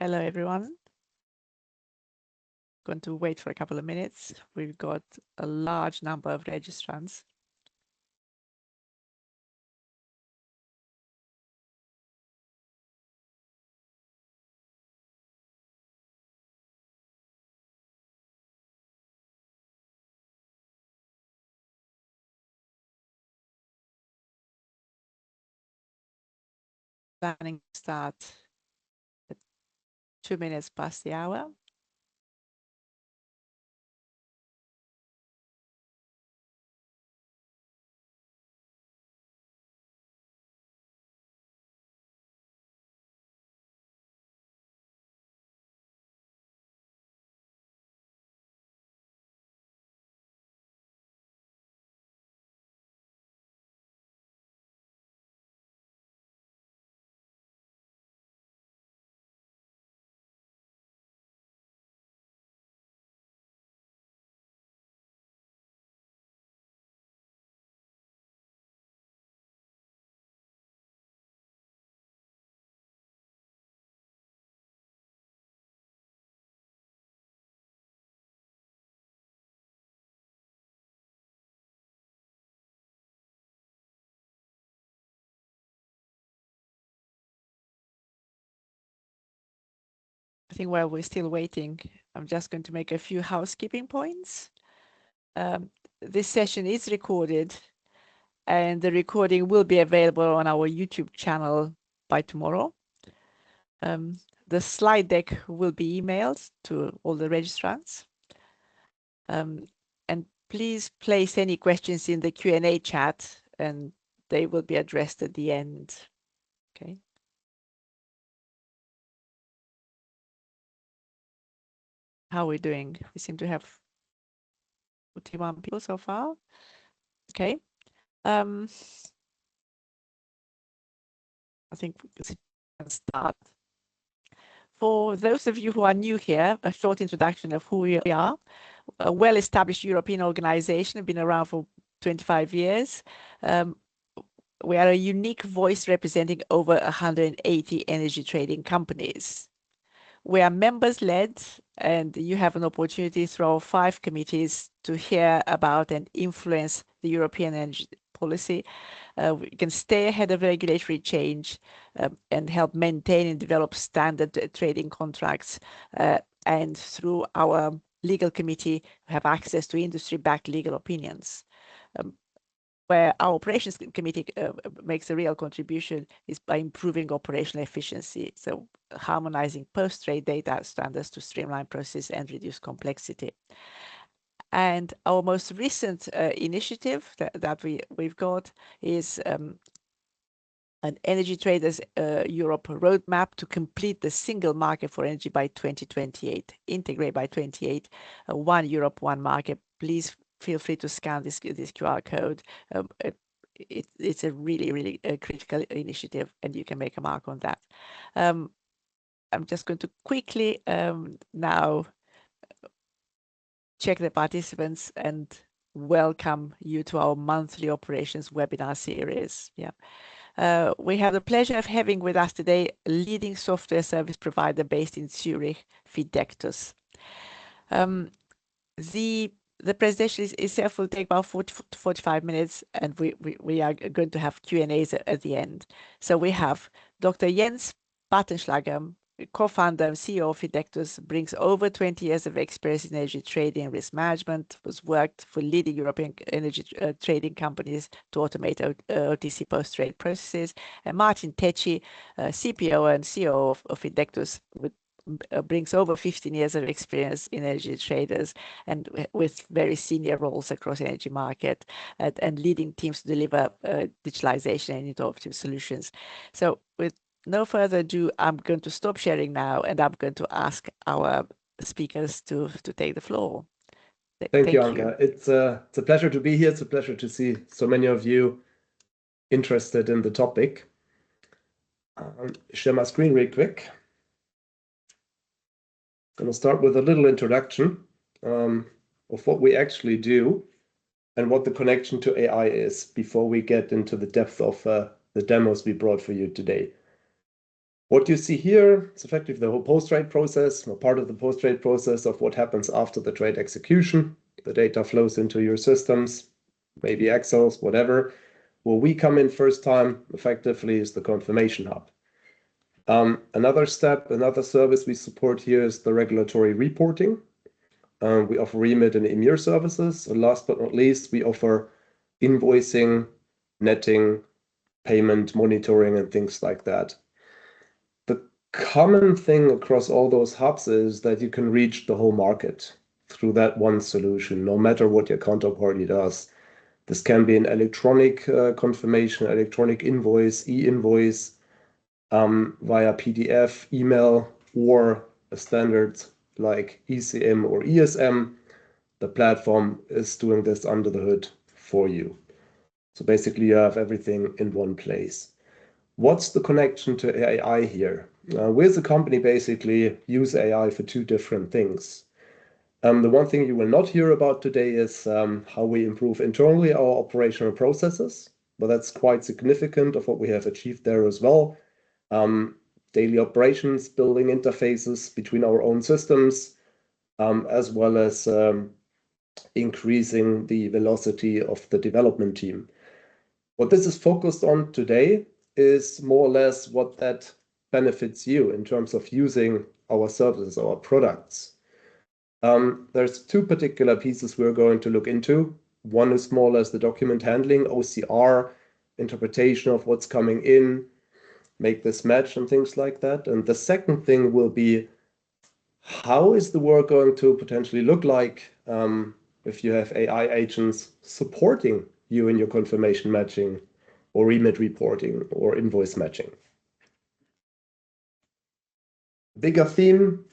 Hello, everyone. Going to wait for a couple of minutes. We've got a large number of registrants. Planning to start at 2 minutes past the hour. I think while we're still waiting, I'm just going to make a few housekeeping points. This session is recorded, and the recording will be available on our YouTube channel by tomorrow. The slide deck will be emailed to all the registrants. And please place any questions in the Q&A chat, and they will be addressed at the end. Okay. How are we doing? We seem to have 41 people so far. Okay. I think we can start. For those of you who are new here, a short introduction of who we are. A well-established European organization, been around for 25 years. We are a unique voice representing over 180 energy trading companies. We are members-led, and you have an opportunity through our 5 committees to hear about and influence the European energy policy. We can stay ahead of regulatory change and help maintain and develop standard trading contracts. And through our legal committee, we have access to industry-backed legal opinions. Where our operations committee makes a real contribution is by improving operational efficiency. So harmonizing post-trade data standards to streamline process and reduce complexity. And our most recent initiative that we've got is an Energy Traders Europe roadmap to complete the single market for energy by 2028, integrate by 2028, one Europe, one market. Please feel free to scan this QR code. It's a really critical initiative, and you can make a mark on that. I'm just going to quickly now check the participants and welcome you to our monthly operations webinar series. Yeah. We have the pleasure of having with us today a leading software service provider based in Zurich, Fidectus. The presentation itself will take about 40 to 45 minutes, and we are going to have Q&As at the end. So we have Dr. Jens Bartenschlager, co-founder and CEO of Fidectus, brings over 20 years of experience in energy trading and risk management, has worked for leading European energy trading companies to automate OTC post-trade processes. And Martin Teci, CPO and CEO of Fidectus, brings over 15 years of experience in energy traders and with very senior roles across the energy market and leading teams to deliver digitalization and innovative solutions. So with no further ado, I'm going to stop sharing now, and I'm going to ask our speakers to take the floor. Thank you, Anka. It's a pleasure to be here. It's a pleasure to see so many of you interested in the topic. Share my screen real quick. I'm going to start with a little introduction of what we actually do and what the connection to AI is before we get into the depth of the demos we brought for you today. What you see here is effectively the whole post-trade process, or part of the post-trade process of what happens after the trade execution. The data flows into your systems, maybe Excels, whatever. Where we come in first time, effectively, is the confirmation hub. Another step, another service we support here is the regulatory reporting. We offer remit and EMIR services. And last but not least, we offer invoicing, netting, payment monitoring, and things like that. The common thing across all those hubs is that you can reach the whole market through that one solution, no matter what your counterparty does. This can be an electronic confirmation, electronic invoice, e-invoice, via PDF, email, or a standard like ECM or ESM. The platform is doing this under the hood for you. So basically you have everything in one place. What's the connection to AI here? We as a company basically use AI for two different things. The one thing you will not hear about today is how we improve internally our operational processes, but that's quite significant of what we have achieved there as well. Daily operations, building interfaces between our own systems, as well as increasing the velocity of the development team. What this is focused on today is more or less what that benefits you in terms of using our services, our products. There's two particular pieces we're going to look into. One is more or less the document handling, OCR, interpretation of what's coming in, make this match and things like that. And the second thing will be, how is the work going to potentially look like if you have AI agents supporting you in your confirmation matching or remit reporting or invoice matching? Bigger theme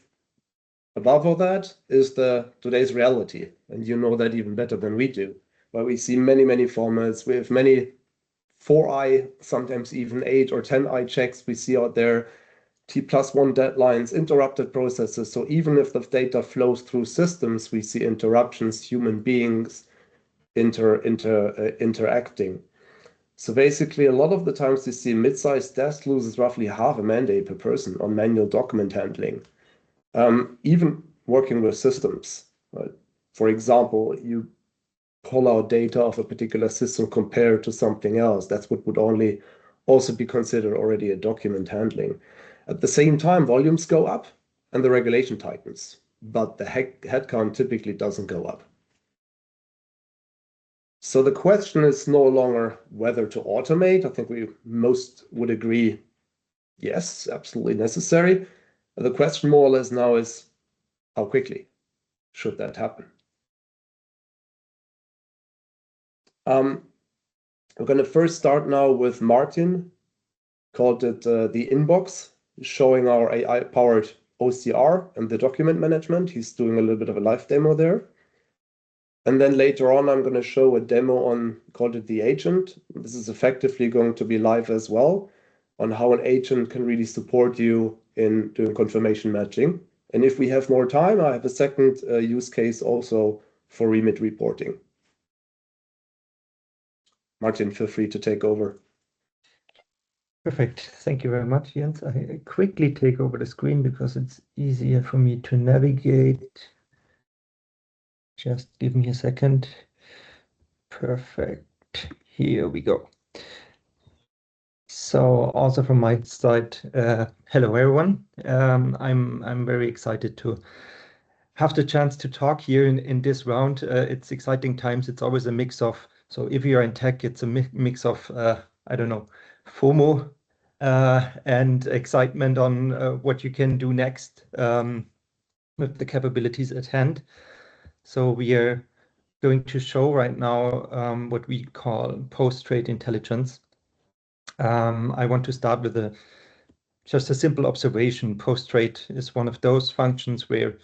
above all that is today's reality, and you know that even better than we do, where we see many formats. We have many 4i, sometimes even 8 or 10i checks we see out there, T+1 deadlines, interrupted processes. So even if the data flows through systems, we see interruptions, human beings interacting. So basically, a lot of the times you see mid-sized desk loses roughly half a man-day per person on manual document handling. Even working with systems. For example, you pull out data of a particular system compared to something else. That's what would only also be considered already a document handling. At the same time, volumes go up and the regulation tightens, but the headcount typically doesn't go up. So the question is no longer whether to automate. I think we most would agree, yes, absolutely necessary. The question more or less now is, how quickly should that happen? We're going to first start now with Martin, called it the inbox, showing our AI-powered OCR and the document management. He's doing a little bit of a live demo there. And then later on, I'm going to show a demo on, called it the agent. This is effectively going to be live as well, on how an agent can really support you in doing confirmation matching. And if we have more time, I have a second use case also for remit reporting. Martin, feel free to take over. Perfect. Thank you very much, Jens. I quickly take over the screen because it's easier for me to navigate. Just give me a second. Perfect. Here we go. So also from my side, hello everyone. I'm very excited to have the chance to talk here in this round. It's exciting times. It's always a mix of, so if you're in tech, it's a mix of, I don't know, FOMO and excitement on what you can do next with the capabilities at hand. So we are going to show right now what we call post-trade intelligence. I want to start with just a simple observation. Post-trade is one of those functions where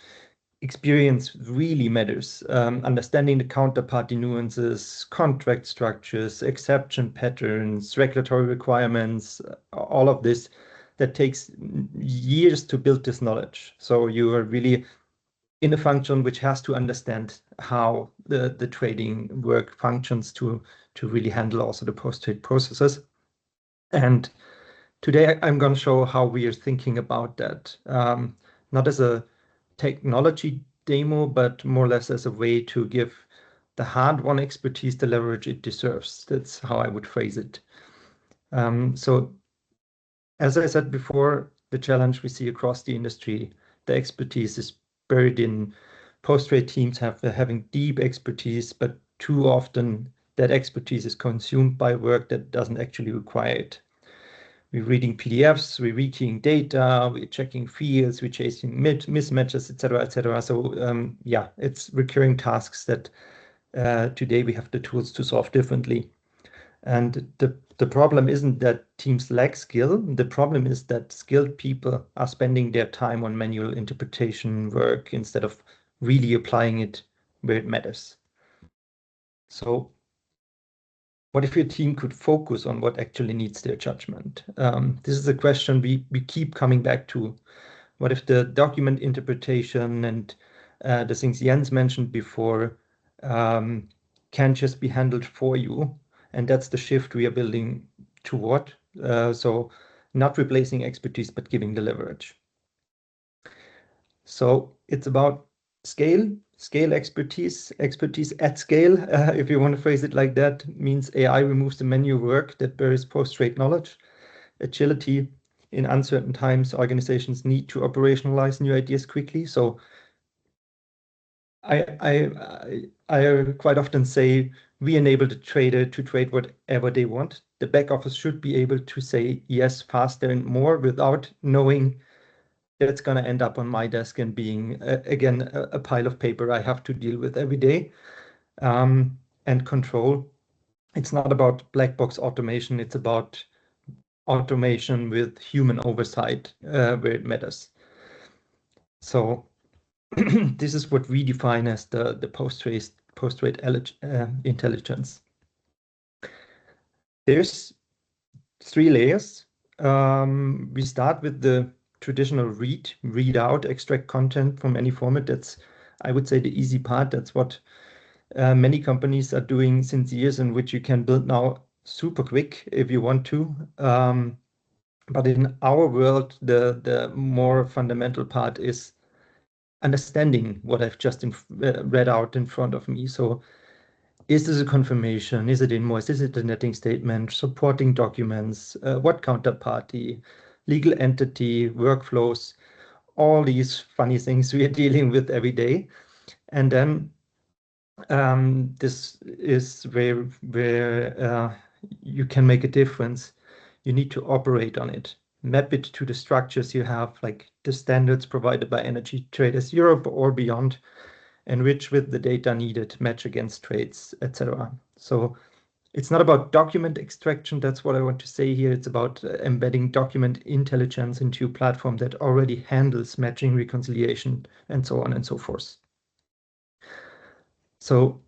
experience really matters. Understanding the counterparty nuances, contract structures, exception patterns, regulatory requirements, all of this, that takes years to build this knowledge. So you are really in a function which has to understand how the trading work functions to really handle also the post-trade processes. And today I'm going to show how we are thinking about that, not as a technology demo, but more or less as a way to give the hard-won expertise the leverage it deserves. That's how I would phrase it. So, as I said before, the challenge we see across the industry, the expertise is buried in post-trade teams having deep expertise, but too often that expertise is consumed by work that doesn't actually require it. We're reading PDFs, we're rekeying data, we're checking fields, we're chasing mismatches, etc., etc. So yeah, it's recurring tasks that today we have the tools to solve differently. And the problem isn't that teams lack skill. The problem is that skilled people are spending their time on manual interpretation work instead of really applying it where it matters. So what if your team could focus on what actually needs their judgment? This is a question we keep coming back to. What if the document interpretation and the things Jens mentioned before can just be handled for you? And that's the shift we are building toward. So not replacing expertise, but giving the leverage. So it's about scale expertise at scale, if you want to phrase it like that, means AI removes the manual work that buries post-trade knowledge. Agility, in uncertain times, organizations need to operationalize new ideas quickly. So I quite often say we enable the trader to trade whatever they want. The back office should be able to say yes faster and more without knowing that it's going to end up on my desk and being, again, a pile of paper I have to deal with every day. And control, it's not about black box automation, it's about automation with human oversight where it matters. So this is what we define as the post-trade intelligence. There's 3 layers. We start with the traditional read out, extract content from any format. That's, I would say, the easy part. That's what many companies are doing since years, and which you can build now super quick if you want to. But in our world, the more fundamental part is understanding what I've just read out in front of me. So is this a confirmation? Is it invoice? Is it a netting statement? Supporting documents? What counterparty? Legal entity? Workflows? All these funny things we are dealing with every day. And then this is where you can make a difference. You need to operate on it. Map it to the structures you have, like the standards provided by Energy Traders Europe or beyond, enrich with the data needed, match against trades, etc. So it's not about document extraction. That's what I want to say here. It's about embedding document intelligence into a platform that already handles matching, reconciliation, and so on and so forth. So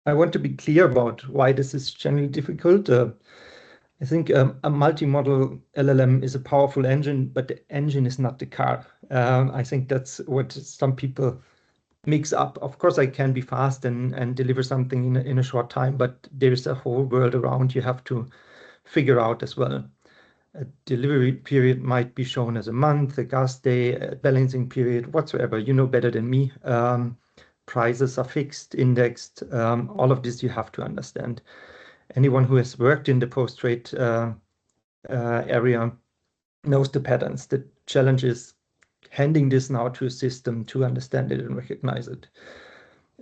I want to be clear about why this is generally difficult. I think a multi-model LLM is a powerful engine, but the engine is not the car. I think that's what some people mix up. Of course, I can be fast and deliver something in a short time, but there's a whole world around you have to figure out as well. A delivery period might be shown as a month, a gas day, a balancing period, whatsoever. You know better than me. Prices are fixed, indexed. All of this you have to understand. Anyone who has worked in the post-trade area knows the patterns. The challenge is handing this now to a system to understand it and recognize it.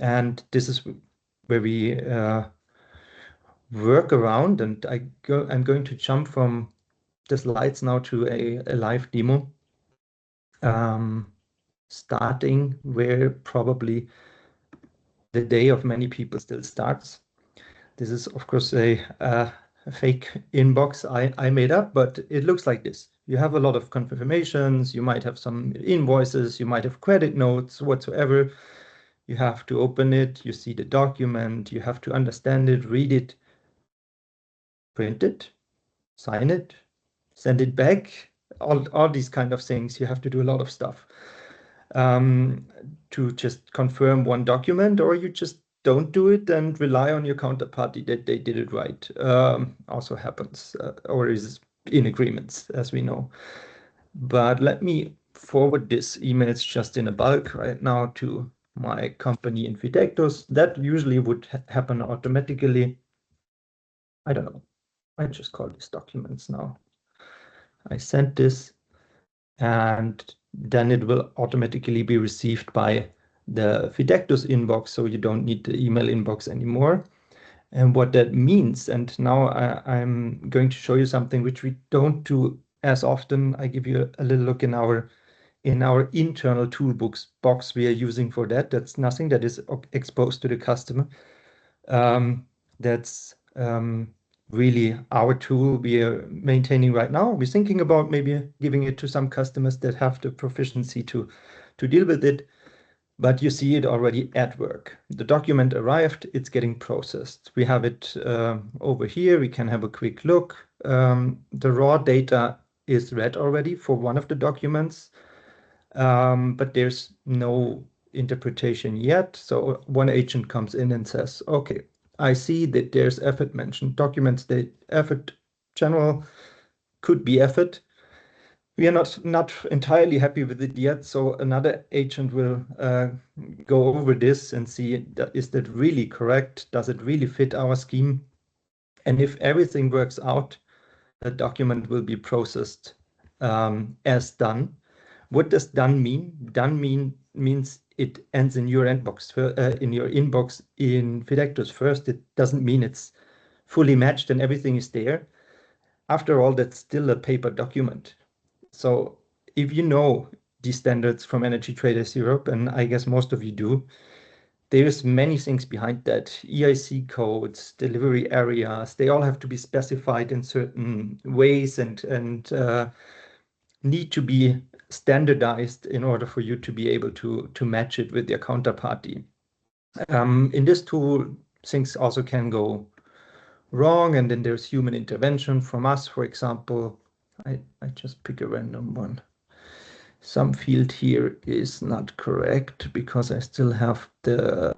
And this is where we work around. And I'm going to jump from the slides now to a live demo, starting where probably the day of many people still starts. This is, of course, a fake inbox I made up, but it looks like this. You have a lot of confirmations, you might have some invoices, you might have credit notes, whatsoever. You have to open it, you see the document, you have to understand it, read it, print it, sign it, send it back, all these kind of things. You have to do a lot of stuff to just confirm one document, or you just don't do it and rely on your counterparty that they did it right. Also happens, or is in agreements, as we know. But let me forward this emails just in a bulk right now to my company in Fidectus. That usually would happen automatically. I don't know. I just call these documents now. I sent this, and then it will automatically be received by the Fidectus inbox, so you don't need the email inbox anymore. And what that means, and now I'm going to show you something which we don't do as often. I give you a little look in our internal toolbox box we are using for that. That's nothing that is exposed to the customer. That's really our tool we are maintaining right now. We're thinking about maybe giving it to some customers that have the proficiency to deal with it. But you see it already at work. The document arrived, it's getting processed. We have it over here. We can have a quick look. The raw data is read already for one of the documents, but there's no interpretation yet. So one agent comes in and says, okay, I see that there's effort mentioned. Documents that effort general could be effort. We are not entirely happy with it yet, so another agent will go over this and see is that really correct? Does it really fit our scheme? And if everything works out, the document will be processed as done. What does done mean? Done means it ends in your inbox in Fidectus first. It doesn't mean it's fully matched and everything is there. After all, that's still a paper document. So if you know these standards from Energy Traders Europe, and I guess most of you do, there's many things behind that. EIC codes, delivery areas, they all have to be specified in certain ways and need to be standardized in order for you to be able to match it with your counterparty. In this tool, things also can go wrong, and then there's human intervention from us. For example, I just pick a random one. Some field here is not correct because I still have the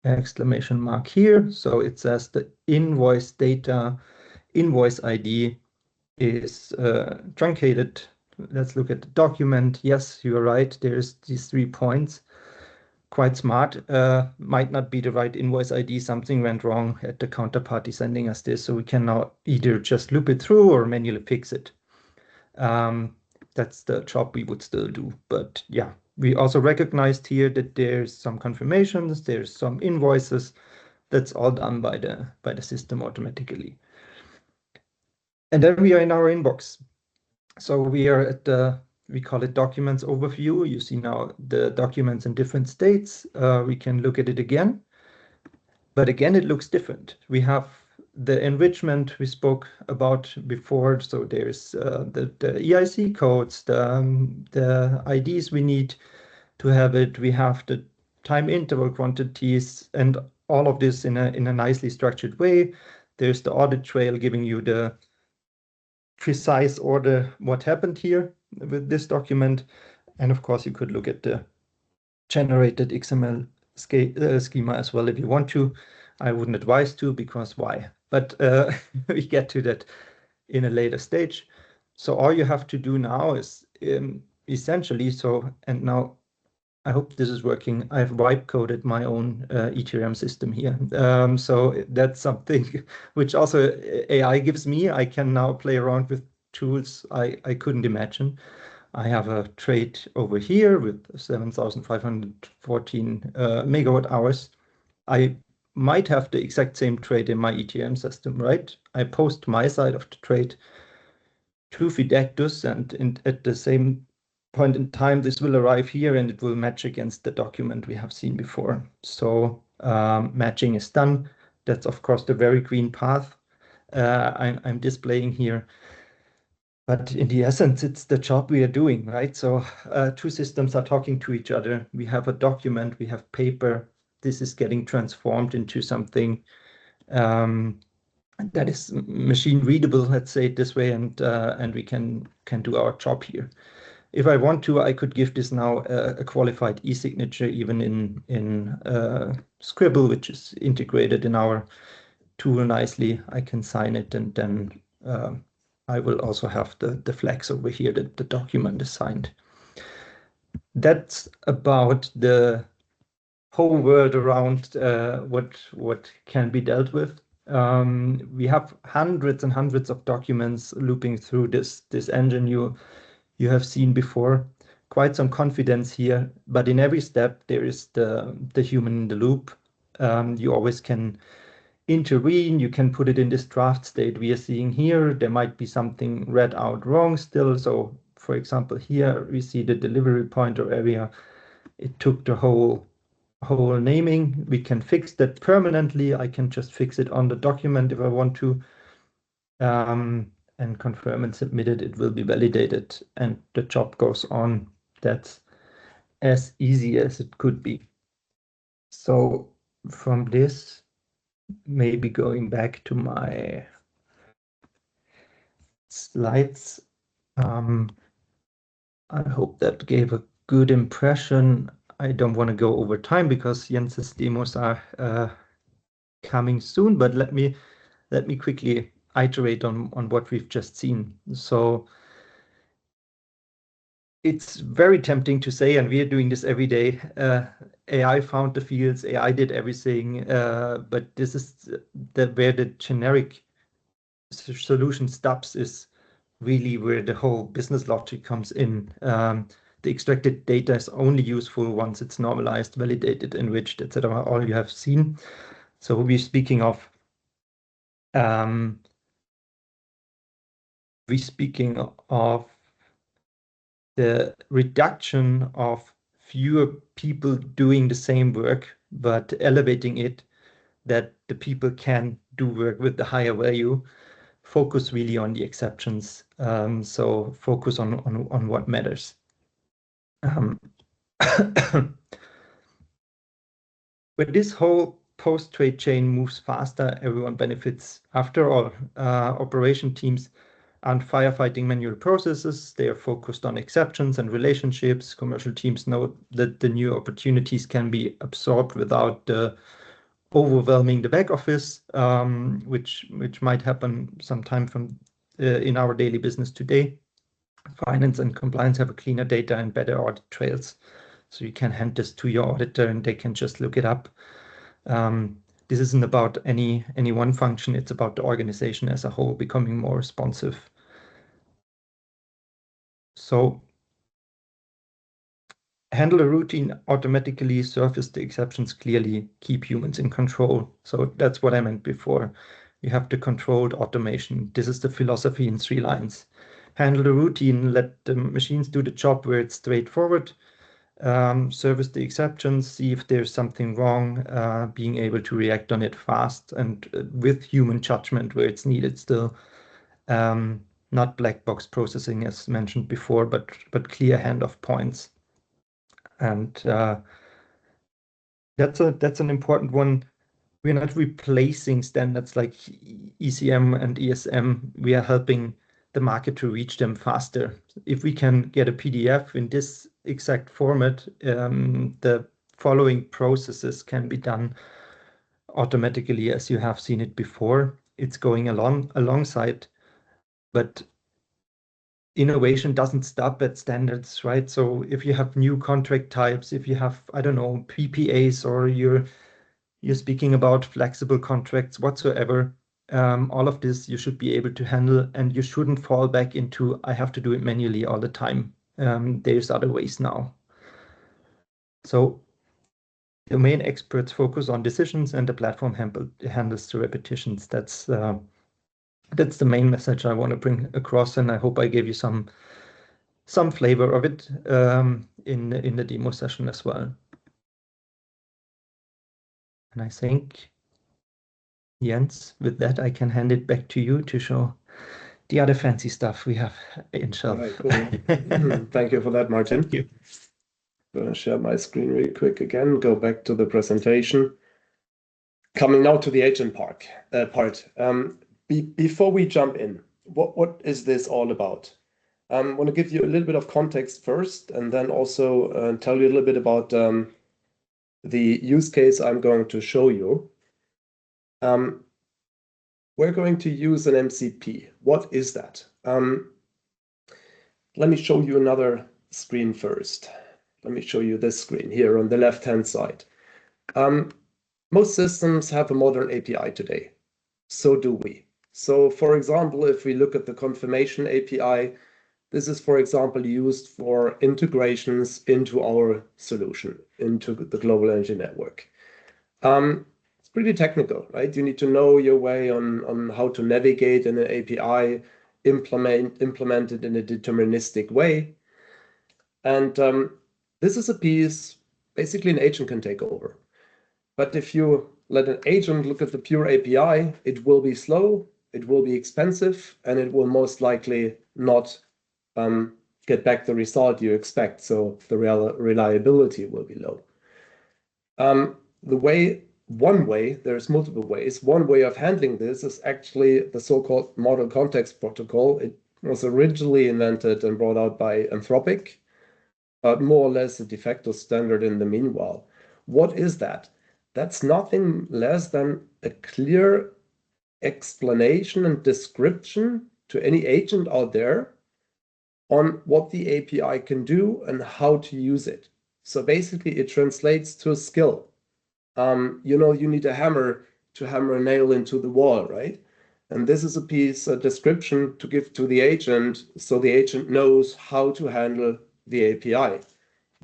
exclamation mark here. So it says the invoice data, invoice ID is truncated. Let's look at the document. Yes, you're right. There's these 3 points. Quite smart. Might not be the right invoice ID. Something went wrong at the counterparty sending us this. So we can now either just loop it through or manually fix it. That's the job we would still do. But yeah, we also recognized here that there's some confirmations, there's some invoices. That's all done by the system automatically. And then we are in our inbox. So we are at we call it documents overview. You see now the documents in different states. We can look at it again. But again, it looks different. We have the enrichment we spoke about before. So there's the EIC codes, the IDs we need to have it. We have the time interval quantities and all of this in a nicely structured way. There's the audit trail giving you the precise order what happened here with this document. And of course, you could look at the generated XML schema as well if you want to. I wouldn't advise to, because why? But we get to that in a later stage. So all you have to do now is essentially, and now I hope this is working. I've wipe coded my own ETRM system here. So that's something which also AI gives me. I can now play around with tools I couldn't imagine. I have a trade over here with 7,514 megawatt hours. I might have the exact same trade in my ETRM system, right? I post my side of the trade to Fidectus, and at the same point in time, this will arrive here and it will match against the document we have seen before. So matching is done. That's of course the very green path I'm displaying here. But in the essence, it's the job we are doing, right? So two systems are talking to each other. We have a document, we have paper. This is getting transformed into something that is machine readable, let's say it this way, and we can do our job here. If I want to, I could give this now a qualified e-signature, even in Scribble, which is integrated in our tool nicely. I can sign it and then I will also have the flags over here that the document is signed. That's about the whole world around what can be dealt with. We have hundreds and hundreds of documents looping through this engine you have seen before. Quite some confidence here, but in every step there is the human in the loop. You always can intervene. You can put it in this draft state we are seeing here. There might be something read out wrong still. So for example, here we see the delivery pointer area. It took the whole naming. We can fix that permanently. I can just fix it on the document if I want to, and confirm and submit it. It will be validated and the job goes on. That's as easy as it could be. So from this, maybe going back to my slides, I hope that gave a good impression. I don't want to go over time because Jens's demos are coming soon, but let me quickly iterate on what we've just seen. So it's very tempting to say, and we are doing this every day, AI found the fields, AI did everything, but this is where the generic solution stops, is really where the whole business logic comes in. The extracted data is only useful once it's normalized, validated, enriched, etc. All you have seen. So we're speaking of the reduction of fewer people doing the same work, but elevating it that the people can do work with the higher value. Focus really on the exceptions. So focus on what matters. When this whole post-trade chain moves faster, everyone benefits. After all, operation teams aren't firefighting manual processes. They are focused on exceptions and relationships. Commercial teams know that the new opportunities can be absorbed without overwhelming the back office, which might happen sometime in our daily business today. Finance and compliance have a cleaner data and better audit trails. So you can hand this to your auditor and they can just look it up. This isn't about any one function. It's about the organization as a whole becoming more responsive. So handle a routine automatically, surface the exceptions clearly, keep humans in control. So that's what I meant before. You have the controlled automation. This is the philosophy in 3 lines. Handle the routine, let the machines do the job where it's straightforward. Service the exceptions, see if there's something wrong, being able to react on it fast and with human judgment where it's needed still. Not black box processing as mentioned before, but clear handoff points. And that's an important one. We're not replacing standards like ECM and ESM. We are helping the market to reach them faster. If we can get a PDF in this exact format, the following processes can be done automatically as you have seen it before. It's going alongside, but innovation doesn't stop at standards, right? So if you have new contract types, if you have, I don't know, PPAs, or you're speaking about flexible contracts whatsoever, all of this you should be able to handle, and you shouldn't fall back into, I have to do it manually all the time. There's other ways now. So domain experts focus on decisions and the platform handles the repetitions. That's the main message I want to bring across, and I hope I gave you some flavor of it in the demo session as well. And I think, Jens, with that, I can hand it back to you to show the other fancy stuff we have in shelf. All right, cool. Thank you for that, Martin. Thank you. I'm going to share my screen really quick again, go back to the presentation. Coming now to the agent part. Before we jump in, what is this all about? I want to give you a little bit of context first, and then also tell you a little bit about the use case I'm going to show you. We're going to use an MCP. What is that? Let me show you another screen first. Let me show you this screen here on the left-hand side. Most systems have a modern API today. So do we. So for example, if we look at the confirmation API, this is, for example, used for integrations into our solution, into the global energy network. It's pretty technical, right? You need to know your way on how to navigate in an API, implement it in a deterministic way. And this is a piece basically an agent can take over. But if you let an agent look at the pure API, it will be slow, it will be expensive, and it will most likely not get back the result you expect. So the reliability will be low. There's multiple ways. One way of handling this is actually the so-called model context protocol. It was originally invented and brought out by Anthropic, but more or less a de facto standard in the meanwhile. What is that? That's nothing less than a clear explanation and description to any agent out there on what the API can do and how to use it. So basically it translates to a skill. You need a hammer to hammer a nail into the wall, right? And this is a description to give to the agent so the agent knows how to handle the API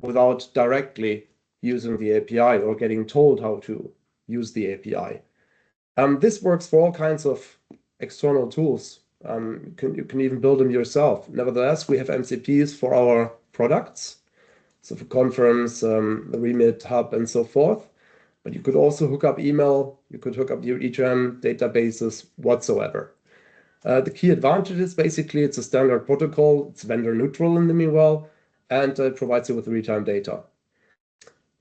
without directly using the API or getting told how to use the API. This works for all kinds of external tools. You can even build them yourself. Nevertheless, we have MCPs for our products. So for Conference, the Remit Hub, and so forth. But you could also hook up email. You could hook up your ETRM databases whatsoever. The key advantage is basically it's a standard protocol. It's vendor neutral in the meanwhile, and it provides you with real-time data.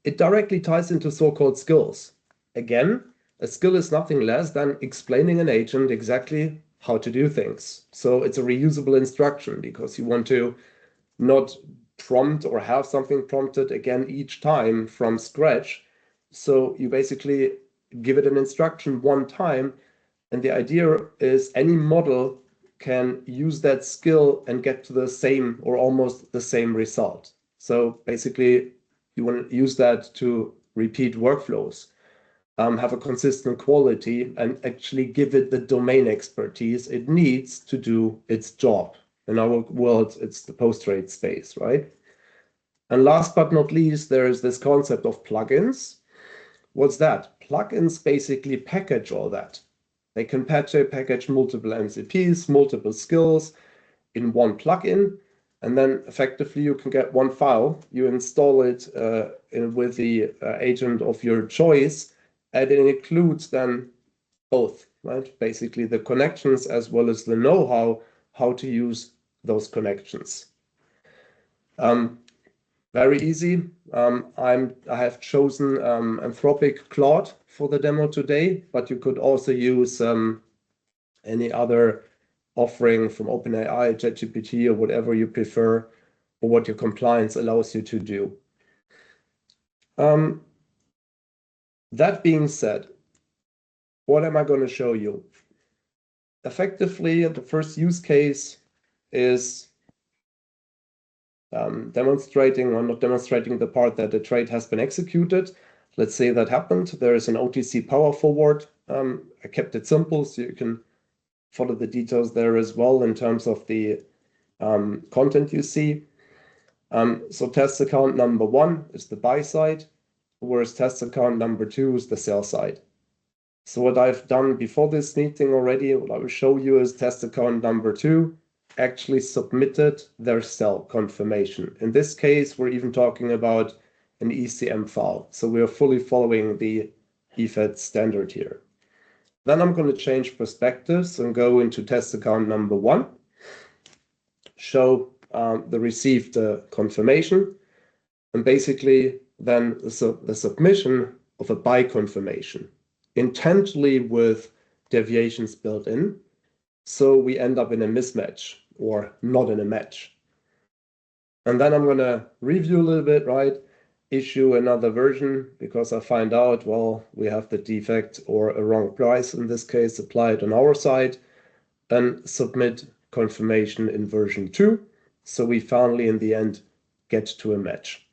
It directly ties into so-called skills. Again, a skill is nothing less than explaining an agent exactly how to do things. So it's a reusable instruction because you want to not prompt or have something prompted again each time from scratch. So you basically give it an instruction one time, and the idea is any model can use that skill and get to the same or almost the same result. So basically, you want to use that to repeat workflows, have a consistent quality, and actually give it the domain expertise it needs to do its job. In our world, it's the post-trade space, right? And last but not least, there is this concept of plugins. What's that? Plugins basically package all that. They can package multiple MCPs, multiple skills in one plugin, and then effectively you can get one file. You install it with the agent of your choice, and it includes then both, right? Basically the connections as well as the know-how, how to use those connections. Very easy. I have chosen Anthropic Claude for the demo today, but you could also use any other offering from OpenAI, ChatGPT, or whatever you prefer, or what your compliance allows you to do. That being said, what am I going to show you? Effectively, the first use case is demonstrating or not demonstrating the part that the trade has been executed. Let's say that happened. There is an OTC power forward. I kept it simple so you can follow the details there as well in terms of the content you see. So test account number 1 is the buy side, whereas test account number 2 is the sell side. So what I've done before this meeting already, what I will show you is test account number 2 actually submitted their sell confirmation. In this case, we're even talking about an ECM file. So we are fully following the EFET standard here. Then I'm going to change perspectives and go into test account number 1, show the received confirmation, and basically then the submission of a buy confirmation, intentionally with deviations built in. So we end up in a mismatch or not in a match. And then I'm going to review a little bit, right? Issue another version because I find out, well, we have the defect or a wrong price in this case applied on our side, and submit confirmation in version 2. So we finally, in the end, get to a match.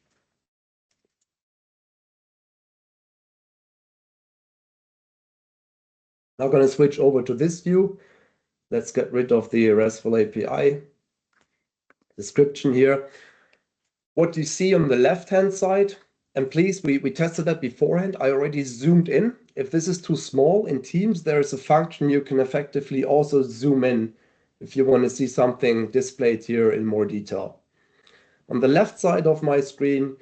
Now I'm going to switch over to this view. Let's get rid of the RESTful API description here. What you see on the left-hand side, and please, we tested that beforehand. I already zoomed in. If this is too small in Teams, there is a function you can effectively also zoom in if you want to see something displayed here in more detail. On the left side of my screen,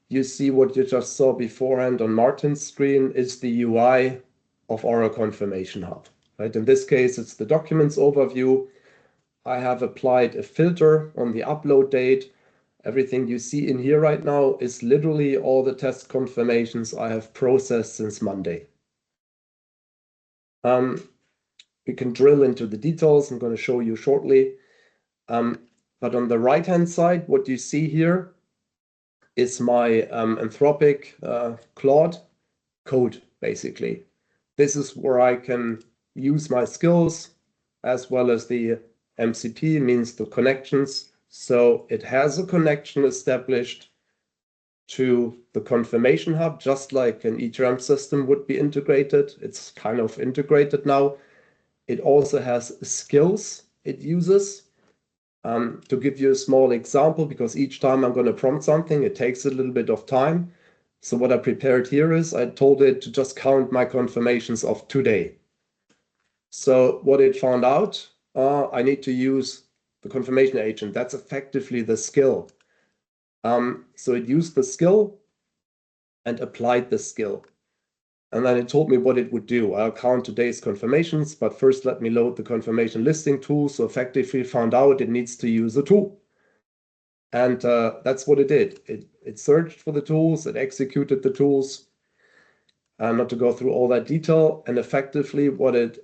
you see what you just saw beforehand on Martin's screen is the UI of our confirmation hub. Right? In this case, it's the documents overview. I have applied a filter on the upload date. Everything you see in here right now is literally all the test confirmations I have processed since Monday. We can drill into the details. I'm going to show you shortly. But on the right-hand side, what you see here is my Anthropic Claude code, basically. This is where I can use my skills as well as the MCP, means the connections. So it has a connection established to the confirmation hub, just like an ETRM system would be integrated. It's kind of integrated now. It also has skills it uses. To give you a small example, because each time I'm going to prompt something, it takes a little bit of time. So what I prepared here is I told it to just count my confirmations of today. So what it found out, I need to use the confirmation agent. That's effectively the skill. So it used the skill and applied the skill. And then it told me what it would do. I'll count today's confirmations, but first let me load the confirmation listing tool. So effectively found out it needs to use a tool. And that's what it did. It searched for the tools, it executed the tools. Not to go through all that detail. And effectively what it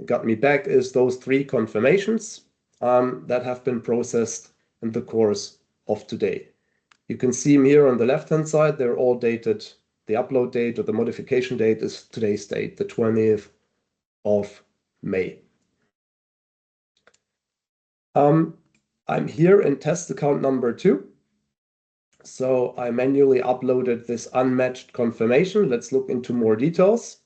got me back is those 3 confirmations that have been processed in the course of today. You can see them here on the left-hand side. They're all dated. The upload date or the modification date is today's date, the 20th of May. I'm here in test account number 2. So I manually uploaded this unmatched confirmation. Let's look into more details.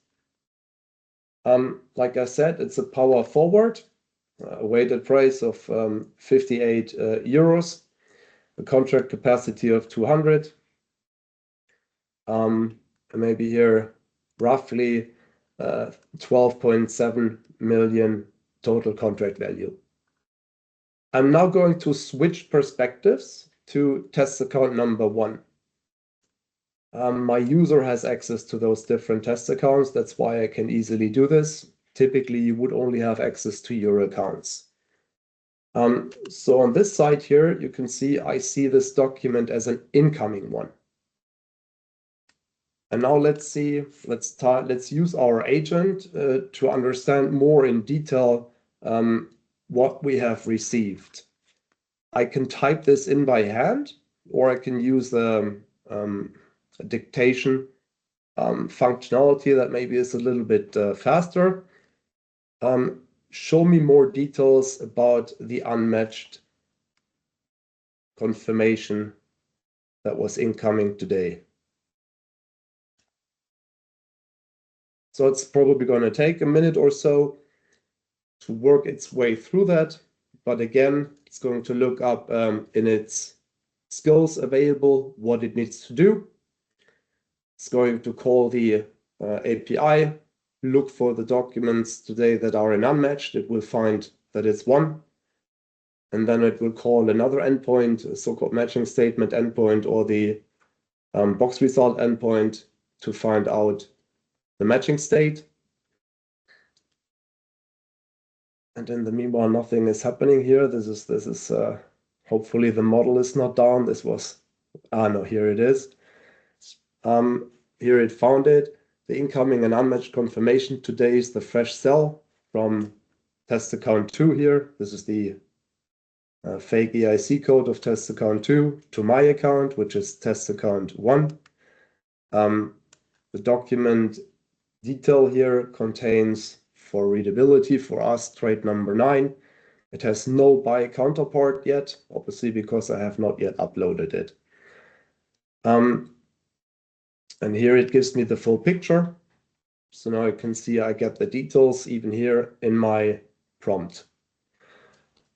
Like I said, it's a power forward, a weighted price of 58 euros, a contract capacity of 200. Maybe here roughly 12.7 million total contract value. I'm now going to switch perspectives to test account number 1. My user has access to those different test accounts. That's why I can easily do this. Typically, you would only have access to your accounts. So on this side here, you can see I see this document as an incoming one. And now let's use our agent to understand more in detail what we have received. I can type this in by hand, or I can use the dictation functionality that maybe is a little bit faster. Show me more details about the unmatched confirmation that was incoming today. So it's probably going to take a minute or so to work its way through that. But again, it's going to look up in its skills available what it needs to do. It's going to call the API, look for the documents today that are in unmatched. It will find that it's 1. And then it will call another endpoint, a so-called matching statement endpoint, or the box result endpoint to find out the matching state. And in the meanwhile, nothing is happening here. This is hopefully the model is not down. This was, no, here it is. Here it found it. The incoming and unmatched confirmation today is the fresh cell from test account 2 here. This is the fake EIC code of test account 2 to my account, which is test account 1. The document detail here contains for readability for us, trade number 9. It has no buy counterpart yet, obviously because I have not yet uploaded it. And here it gives me the full picture. So now you can see I get the details even here in my prompt.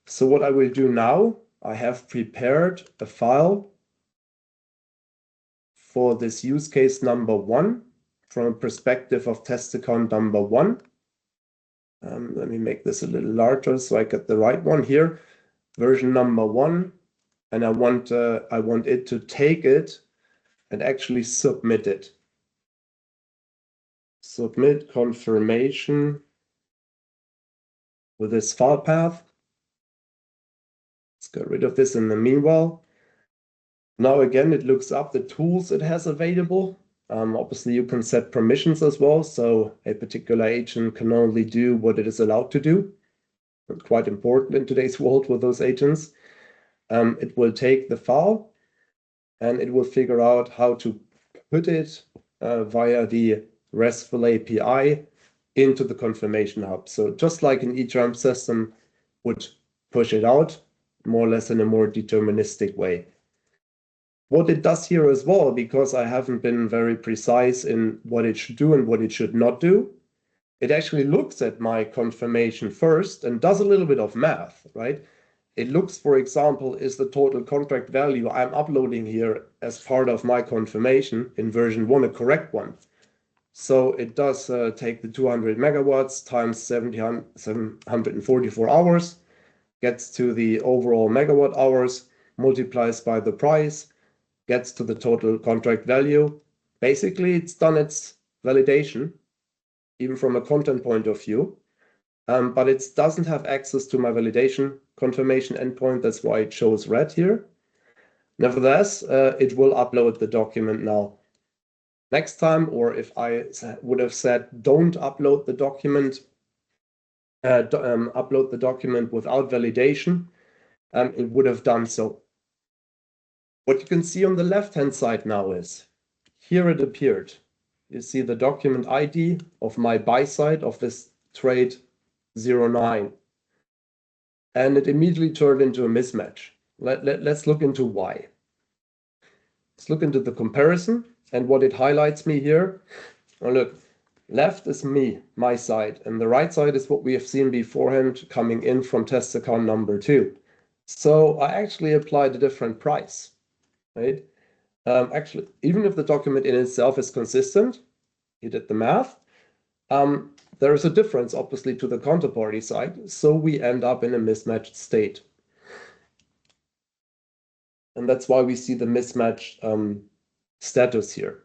So what I will do now, I have prepared a file for this use case number 1 from a perspective of test account number 1. Let me make this a little larger so I get the right one here. Version number 1, and I want it to take it and actually submit it. Submit confirmation with this file path. Let's get rid of this in the meanwhile. Now again, it looks up the tools it has available. Obviously, you can set permissions as well, so a particular agent can only do what it is allowed to do. It's quite important in today's world with those agents. It will take the file and it will figure out how to put it via the RESTful API into the confirmation hub. So just like an eTrump system would push it out, more or less in a more deterministic way. What it does here as well, because I haven't been very precise in what it should do and what it should not do, it actually looks at my confirmation first and does a little bit of math, right? It looks, for example, is the total contract value I'm uploading here as part of my confirmation in version 1 a correct one? So it does take the 200 megawatts times 744 hours, gets to the overall megawatt hours, multiplies by the price, gets to the total contract value. Basically, it's done its validation, even from a content point of view, but it doesn't have access to my validation confirmation endpoint. That's why it shows red here. Nevertheless, it will upload the document now. Next time, or if I would have said don't upload the document, upload the document without validation, it would have done so. What you can see on the left-hand side now is, here it appeared. You see the document ID of my buy side of this trade 09. And it immediately turned into a mismatch. Let's look into why. Let's look into the comparison and what it highlights me here. Oh, look, left is me, my side, and the right side is what we have seen beforehand coming in from test account number 2. So I actually applied a different price. Right? Actually, even if the document in itself is consistent, you did the math, there is a difference, obviously, to the counterparty side, so we end up in a mismatched state. And that's why we see the mismatched status here.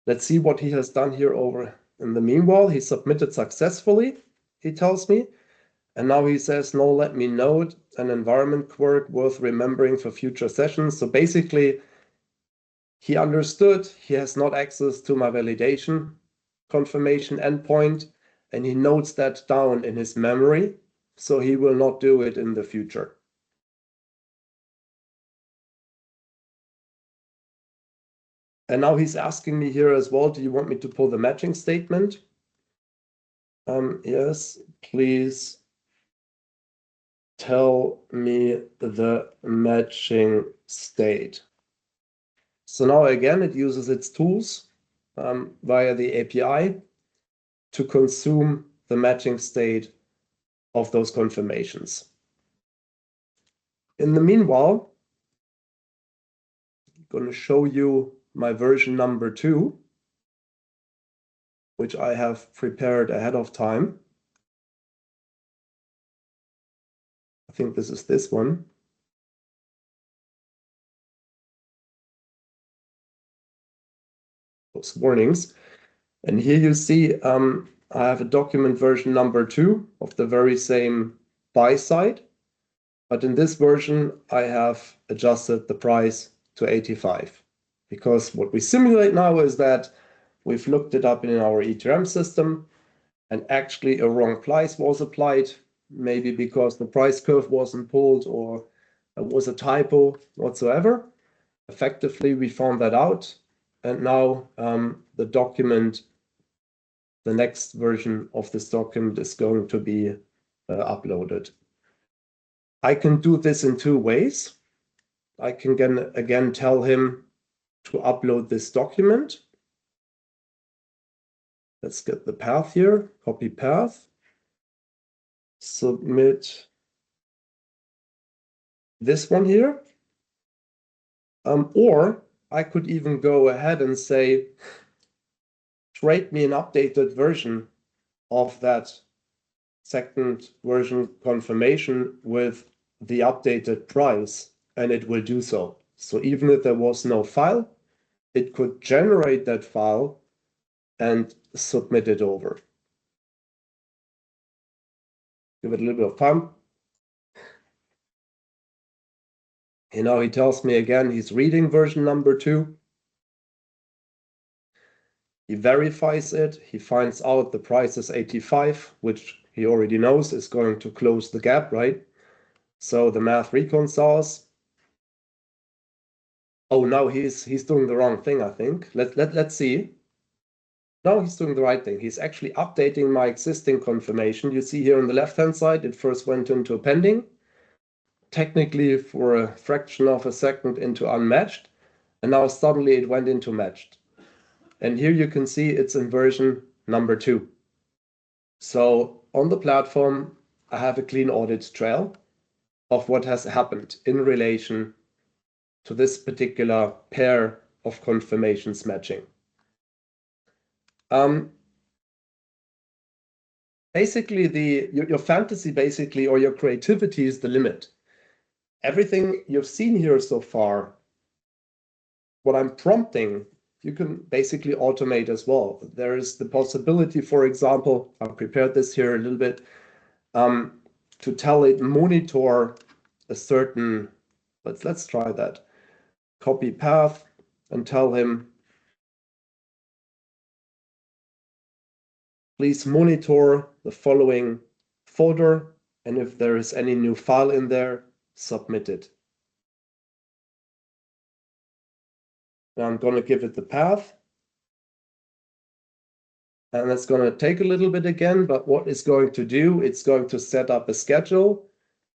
Let's see what he has done here over in the meanwhile. He submitted successfully, he tells me. And now he says, no, let me note an environment quirk worth remembering for future sessions. So basically, he understood he has not access to my validation confirmation endpoint, and he notes that down in his memory, so he will not do it in the future. And now he's asking me here as well, do you want me to pull the matching statement? Yes, please. Tell me the matching state. So now again, it uses its tools via the API to consume the matching state of those confirmations. In the meanwhile, I'm going to show you my version number 2, which I have prepared ahead of time. I think this is this one. Those warnings. And here you see I have a document version number 2 of the very same buy side. But in this version, I have adjusted the price to 85. Because what we simulate now is that we've looked it up in our ETRM system, and actually a wrong price was applied, maybe because the price curve wasn't pulled or it was a typo whatsoever. Effectively, we found that out, and now the document the next version of this document is going to be uploaded. I can do this in two ways. I can again tell him to upload this document. Let's get the path here, copy path, submit this one here. Or I could even go ahead and say, trade me an updated version of that second version confirmation with the updated price, and it will do so. So even if there was no file, it could generate that file and submit it over. Give it a little bit of time. You know, he tells me again, he's reading version number 2. He verifies it. He finds out the price is 85, which he already knows is going to close the gap, right? So the math reconciles. Oh, no, he's doing the wrong thing, I think. Let's see. No, he's doing the right thing. He's actually updating my existing confirmation. You see here on the left-hand side, it first went into pending, technically for a fraction of a second into unmatched, and now suddenly it went into matched. And here you can see it's in version number 2. So on the platform, I have a clean audit trail of what has happened in relation to this particular pair of confirmations matching. Basically, your fantasy basically, or your creativity is the limit. Everything you've seen here so far, what I'm prompting, you can basically automate as well. There is the possibility, for example, I've prepared this here a little bit, to tell it monitor a certain, let's try that. Copy path and tell him, please monitor the following folder, and if there is any new file in there, submit it. Now I'm going to give it the path. And it's going to take a little bit again, but what it's going to do, it's going to set up a schedule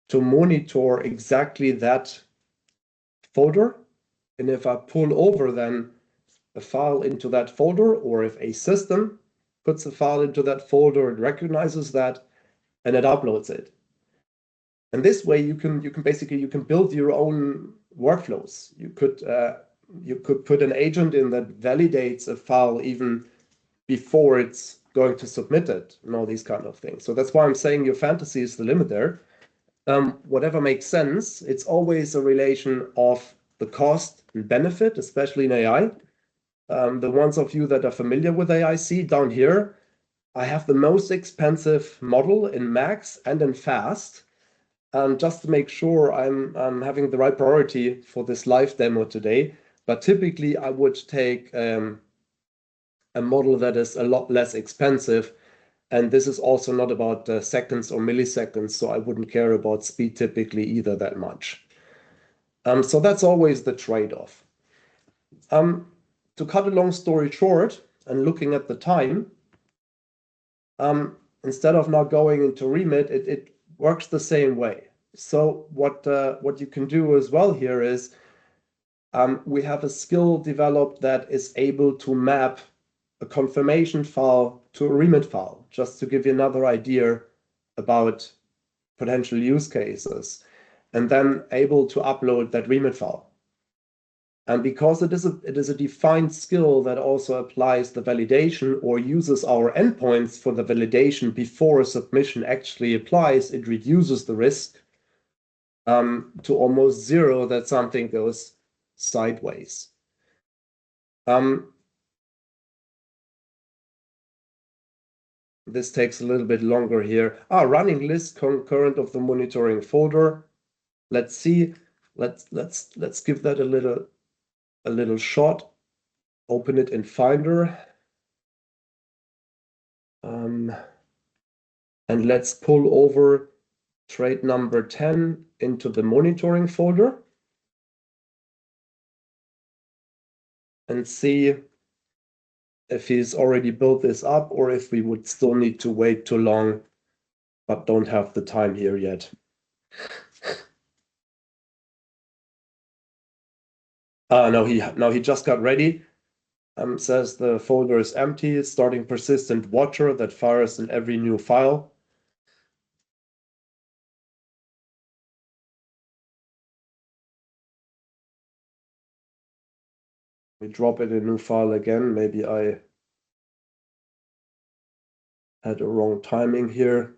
to monitor exactly that folder. And if I pull over then a file into that folder, or if a system puts a file into that folder, it recognizes that and it uploads it. And this way you can basically build your own workflows. You could put an agent in that validates a file even before it's going to submit it, and all these kind of things. So that's why I'm saying your fantasy is the limit there. Whatever makes sense, it's always a relation of the cost and benefit, especially in AI. The ones of you that are familiar with AI see down here, I have the most expensive model in max and in fast. Just to make sure I'm having the right priority for this live demo today. But typically I would take a model that is a lot less expensive. And this is also not about seconds or milliseconds, so I wouldn't care about speed typically either that much. So that's always the trade-off. To cut a long story short, and looking at the time, instead of now going into remit, it works the same way. So what you can do as well here is we have a skill developed that is able to map a confirmation file to a remit file, just to give you another idea about potential use cases, and then able to upload that remit file. And because it is a defined skill that also applies the validation or uses our endpoints for the validation before a submission actually applies, it reduces the risk to almost zero that something goes sideways. This takes a little bit longer here. Running list concurrent of the monitoring folder. Let's see. Let's give that a little shot. Open it in Finder. And let's pull over trade number 10 into the monitoring folder. And see if he's already built this up or if we would still need to wait too long, but don't have the time here yet. No, he just got ready. Says the folder is empty, starting persistent watcher that fires in every new file. We drop it in a new file again. Maybe I had a wrong timing here.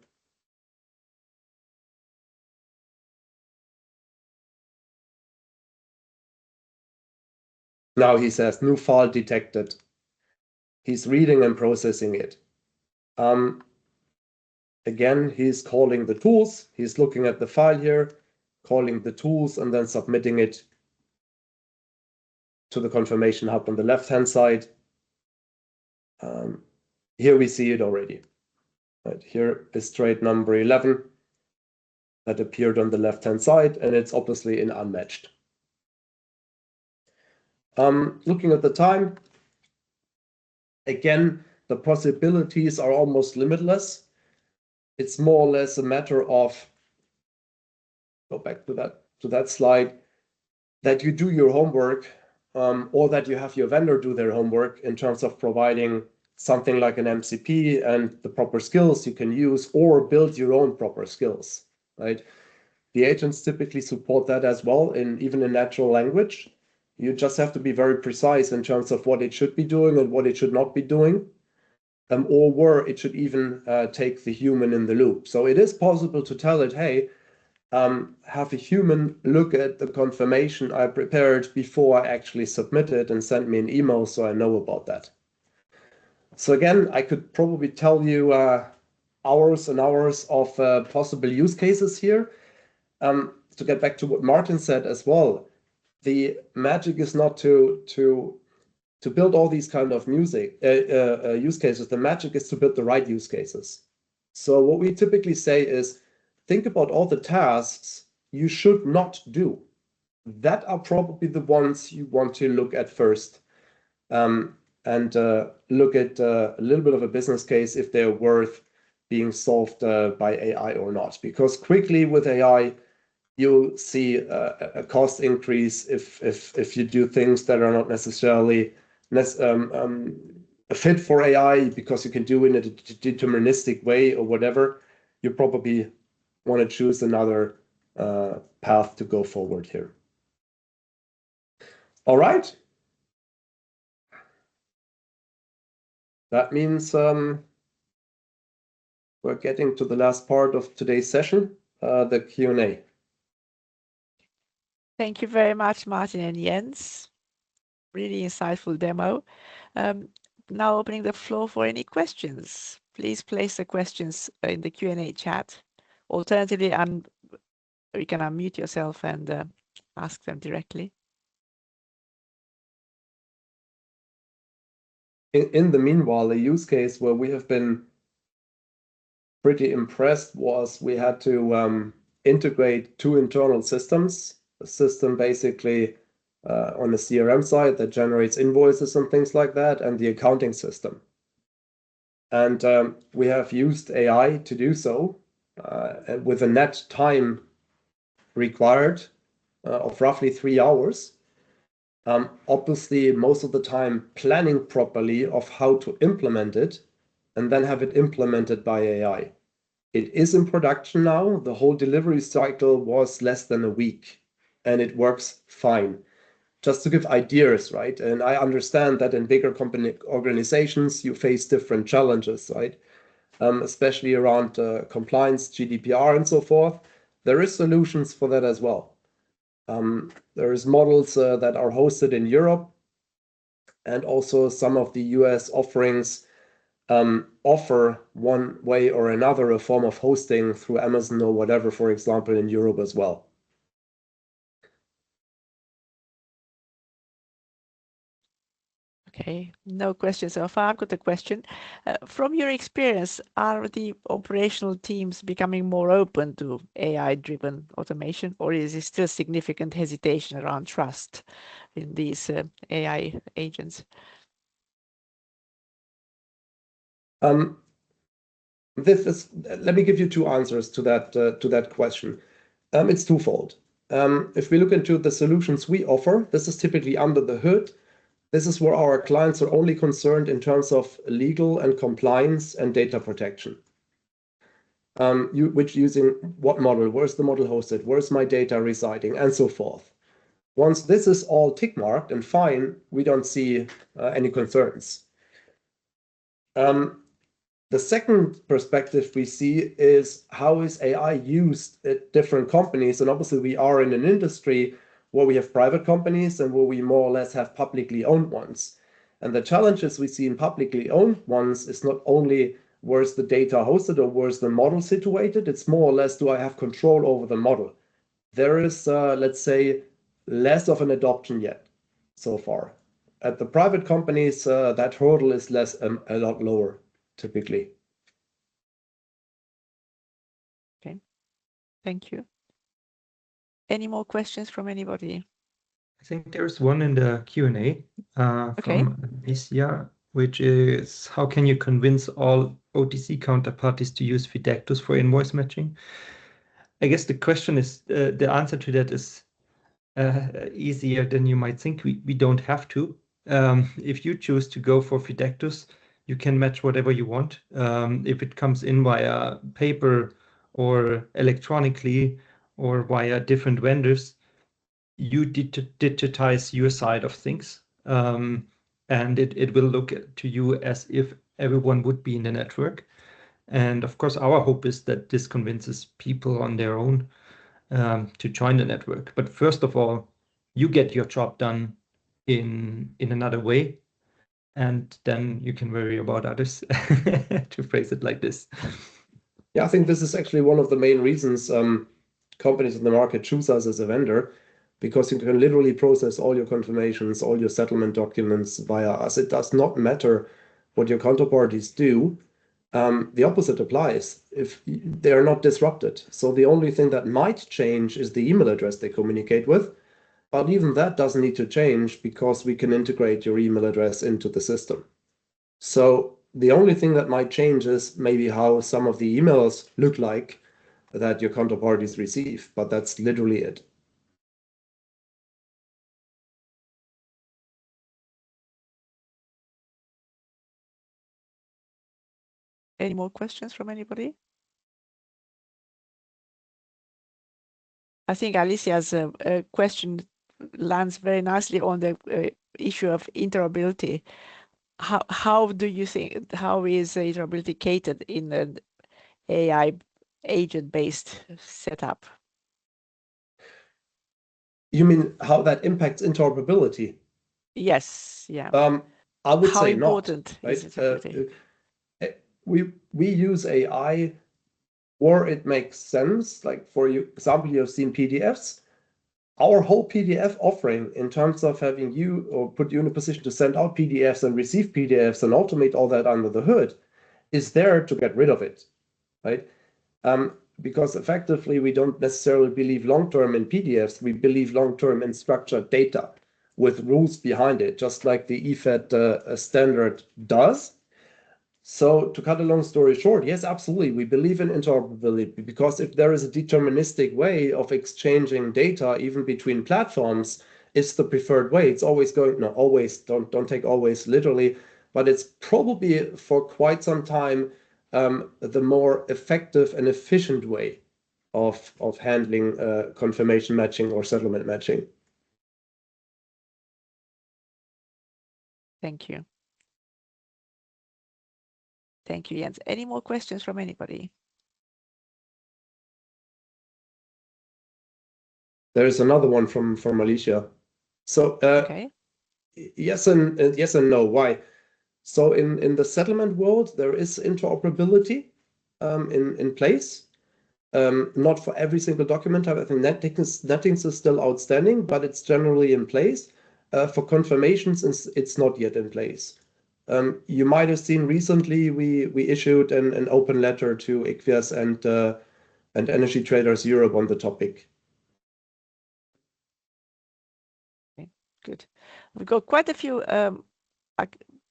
Now he says new file detected. He's reading and processing it. Again, he's calling the tools. He's looking at the file here, calling the tools, and then submitting it to the confirmation hub on the left-hand side. Here we see it already. Right, here is trade number 11 that appeared on the left-hand side, and it's obviously in unmatched. Looking at the time, again, the possibilities are almost limitless. It's more or less a matter of, go back to that slide, that you do your homework, or that you have your vendor do their homework in terms of providing something like an MCP and the proper skills you can use, or build your own proper skills, right? The agents typically support that as well, even in natural language. You just have to be very precise in terms of what it should be doing and what it should not be doing, or where it should even take the human in the loop. So it is possible to tell it, hey, have a human look at the confirmation I prepared before I actually submit it and send me an email so I know about that. So again, I could probably tell you hours and hours of possible use cases here. To get back to what Martin said as well, the magic is not to build all these kind of use cases. The magic is to build the right use cases. So what we typically say is, think about all the tasks you should not do. That are probably the ones you want to look at first, and look at a little bit of a business case if they're worth being solved by AI or not. Because quickly with AI, you'll see a cost increase if you do things that are not necessarily a fit for AI, because you can do it in a deterministic way or whatever. You probably want to choose another path to go forward here. All right. That means we're getting to the last part of today's session, the Q&A. Thank you very much, Martin and Jens. Really insightful demo. Now opening the floor for any questions. Please place the questions in the Q&A chat. Alternatively, you can unmute yourself and ask them directly. In the meanwhile, a use case where we have been pretty impressed was we had to integrate two internal systems. A system basically on the CRM side that generates invoices and things like that, and the accounting system. And we have used AI to do so with a net time required of roughly 3 hours. Obviously, most of the time planning properly of how to implement it and then have it implemented by AI. It is in production now. The whole delivery cycle was less than a week, and it works fine. Just to give ideas, right? And I understand that in bigger company organizations, you face different challenges, right? Especially around compliance, GDPR, and so forth. There is solutions for that as well. There is models that are hosted in Europe, and also some of the US offerings offer one way or another a form of hosting through Amazon or whatever, for example, in Europe as well. Okay, no questions so far. I've got a question. From your experience, are the operational teams becoming more open to AI-driven automation, or is there still significant hesitation around trust in these AI agents? Let me give you two answers to that question. It's twofold. If we look into the solutions we offer, this is typically under the hood. This is where our clients are only concerned in terms of legal and compliance and data protection. Which using what model, where's the model hosted, where's my data residing, and so forth. Once this is all tick marked and fine, we don't see any concerns. The second perspective we see is how is AI used at different companies? And obviously we are in an industry where we have private companies and where we more or less have publicly owned ones. And the challenges we see in publicly owned ones is not only where's the data hosted or where's the model situated, it's more or less do I have control over the model? There is, let's say, less of an adoption yet so far. At the private companies, that hurdle is a lot lower. Typically. Okay, thank you. Any more questions from anybody? I think there's one in the Q&A from Alicia, which is, how can you convince all OTC counterparties to use Fidectus for invoice matching? I guess the question is, the answer to that is easier than you might think. We don't have to. If you choose to go for Fidectus, you can match whatever you want. If it comes in via paper or electronically or via different vendors, you digitize your side of things. And it will look to you as if everyone would be in the network. And of course, our hope is that this convinces people on their own to join the network. But first of all, you get your job done in another way. And then you can worry about others, to phrase it like this. Yeah, I think this is actually one of the main reasons companies in the market choose us as a vendor, because you can literally process all your confirmations, all your settlement documents via us. It does not matter what your counterparties do. The opposite applies if they are not disrupted. So the only thing that might change is the email address they communicate with. But even that doesn't need to change because we can integrate your email address into the system. So the only thing that might change is maybe how some of the emails look like that your counterparties receive, but that's literally it. Any more questions from anybody? I think Alicia's question lands very nicely on the issue of interoperability. How do you think, how is interoperability catered in an AI agent-based setup? You mean how that impacts interoperability? Yes, yeah. I would how say important not. is interoperability? We use AI where it makes sense. Like for example, you've seen PDFs. Our whole PDF offering in terms of having you or put you in a position to send out PDFs and receive PDFs and automate all that under the hood is there to get rid of it, right? Because effectively we don't necessarily believe long-term in PDFs. We believe long-term in structured data with rules behind it, just like the EFET standard does. So to cut a long story short, yes, absolutely. We believe in interoperability because if there is a deterministic way of exchanging data, even between platforms, it's the preferred way. It's always going, no, always, don't take always literally, but it's probably for quite some time the more effective and efficient way of handling confirmation matching or settlement matching. Thank you. Thank you, Jens. Any more questions from anybody? There is another one from Alicia. So yes and no. Why? So in the settlement world, there is interoperability in place. Not for every single document type. I think nettings is still outstanding, but it's generally in place. For confirmations, it's not yet in place. You might have seen recently we issued an open letter to ICVIAS and Energy Traders Europe on the topic. Okay, good. We've got quite a few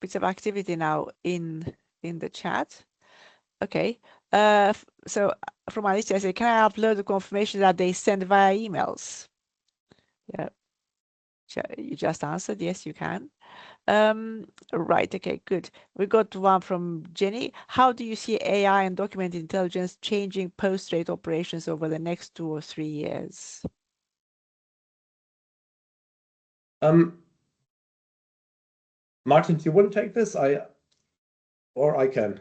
bits of activity now in in the chat. Okay. So from Alicia, I say, can I upload the confirmation that they send via emails? Yeah. You just answered, yes, you can. Right, okay, good. We got one from Jenny. How do you see AI and document intelligence changing post-trade operations over the next 2 or 3 years? Martin, do you want to take this? Or I can.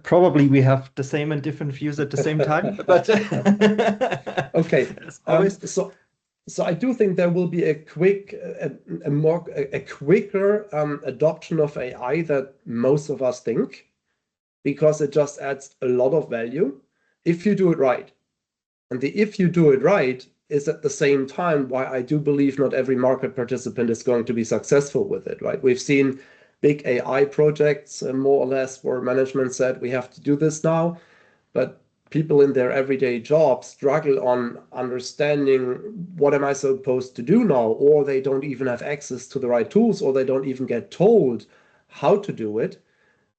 Probably we have the same and different views at the same time, but okay. So I do think there will be a quicker adoption of AI than most of us think, because it just adds a lot of value if you do it right. And the if you do it right is at the same time why I do believe not every market participant is going to be successful with it, right? We've seen big AI projects, more or less, where management said we have to do this now, but people in their everyday job struggle on understanding what am I supposed to do now, or they don't even have access to the right tools, or they don't even get told how to do it.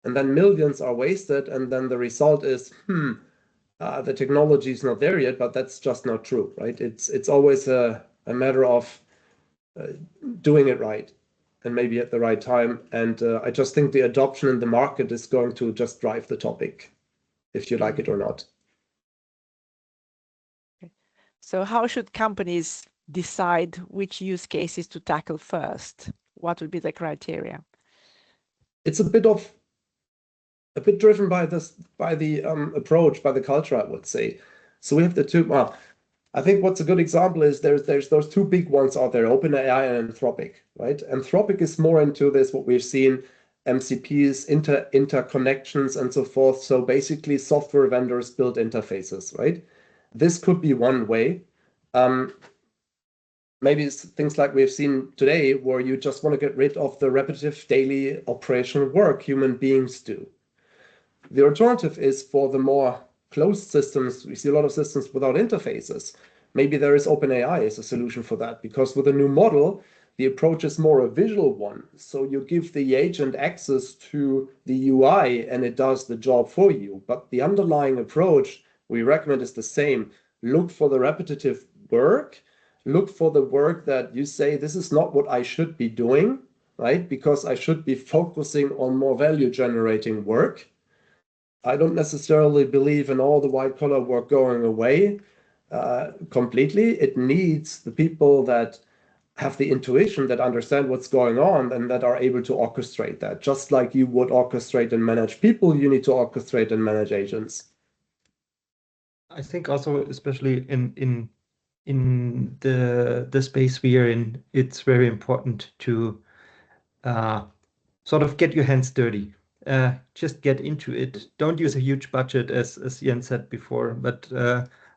And then millions are wasted, and then the result is, the technology is not there yet, but that's just not true, right? It's always a matter of doing it right and maybe at the right time. And I just think the adoption in the market is going to just drive the topic, if you like it or not. So how should companies decide which use cases to tackle first? What would be the criteria? It's a bit driven by the approach, by the culture, I would say. So we have the two. Well, I think what's a good example is there's those two big ones out there, OpenAI and Anthropic, right? Anthropic is more into this, what we've seen, MCPs, interconnections and so forth. So basically software vendors build interfaces, right? This could be one way. Maybe it's things like we've seen today where you just want to get rid of the repetitive daily operational work human beings do. The alternative is for the more closed systems. We see a lot of systems without interfaces. Maybe there is OpenAI as a solution for that, because with a new model, the approach is more a visual one. So you give the agent access to the UI and it does the job for you. But the underlying approach we recommend is the same. Look for the repetitive work. Look for the work that you say, this is not what I should be doing, right? Because I should be focusing on more value generating work. I don't necessarily believe in all the white collar work going away completely. It needs the people that have the intuition, that understand what's going on and that are able to orchestrate that. Just like you would orchestrate and manage people, you need to orchestrate and manage agents. I think also, especially in the space we are in, it's very important to sort of get your hands dirty. Just get into it. Don't use a huge budget, as Jens said before, but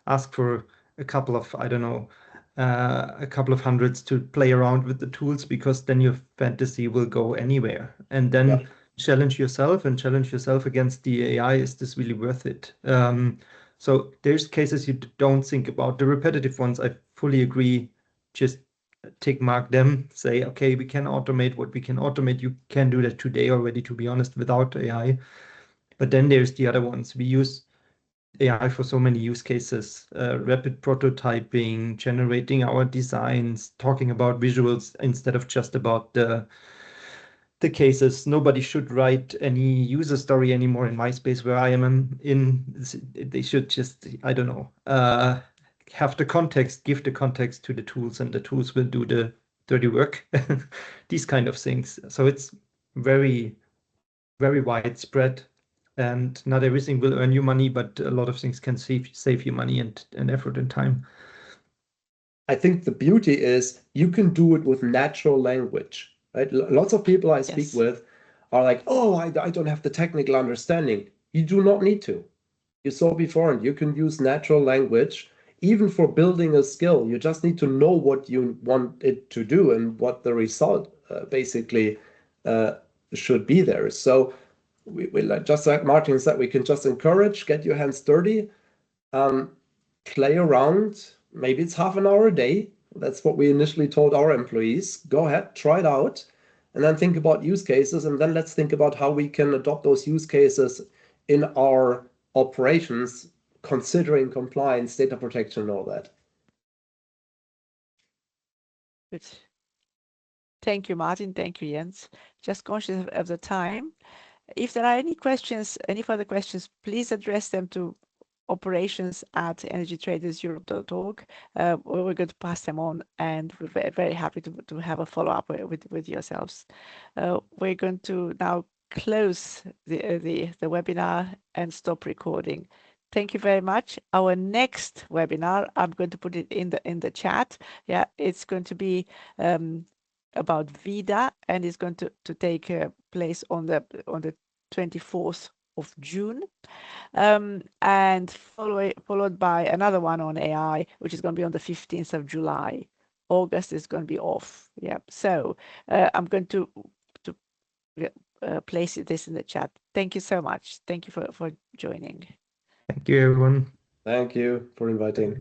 ask for a couple of, I don't know, a couple of hundreds to play around with the tools, because then your fantasy will go anywhere. And then challenge yourself against the AI. Is this really worth it? So there's cases you don't think about. The repetitive ones, I fully agree. Just mark them, say, okay, we can automate what we can automate. You can do that today already, to be honest, without AI. But then there's the other ones. We use AI for so many use cases, rapid prototyping, generating our designs, talking about visuals instead of just about the cases. Nobody should write any user story anymore in my space where I am in. They should just, I don't know, have the context, give the context to the tools, and the tools will do the dirty work. These kind of things. So it's very, very widespread, and not everything will earn you money, but a lot of things can save you money and effort and time. I think the beauty is you can do it with natural language, right? Lots of people I speak with are like, oh, I don't have the technical understanding. You do not need to. You saw before, and you can use natural language even for building a skill. You just need to know what you want it to do and what the result basically should be there. So we just like Martin said, we can just encourage, get your hands dirty, play around. Maybe it's half an hour a day. That's what we initially told our employees. Go ahead, try it out. and then think about use cases, and then let's think about how we can adopt those use cases in our operations, considering compliance, data protection, and all that. Good. Thank you, Martin. Thank you, Jens. Just conscious of the time. If there are any questions, any further questions, please address them to operations@energytraderseurope.org. We're going to pass them on, and we're very, very happy to have a follow-up with yourselves. We're going to now close the webinar and stop recording. Thank you very much. Our next webinar, I'm going to put it in the chat. Yeah, it's going to be about VIDA, and it's going to take place on the 24th of June, and followed by another one on AI, which is going to be on the 15th of July. August is going to be off. Yeah, so I'm going to place this in the chat. Thank you so much. Thank you for joining. Thank you, everyone. Thank you for inviting.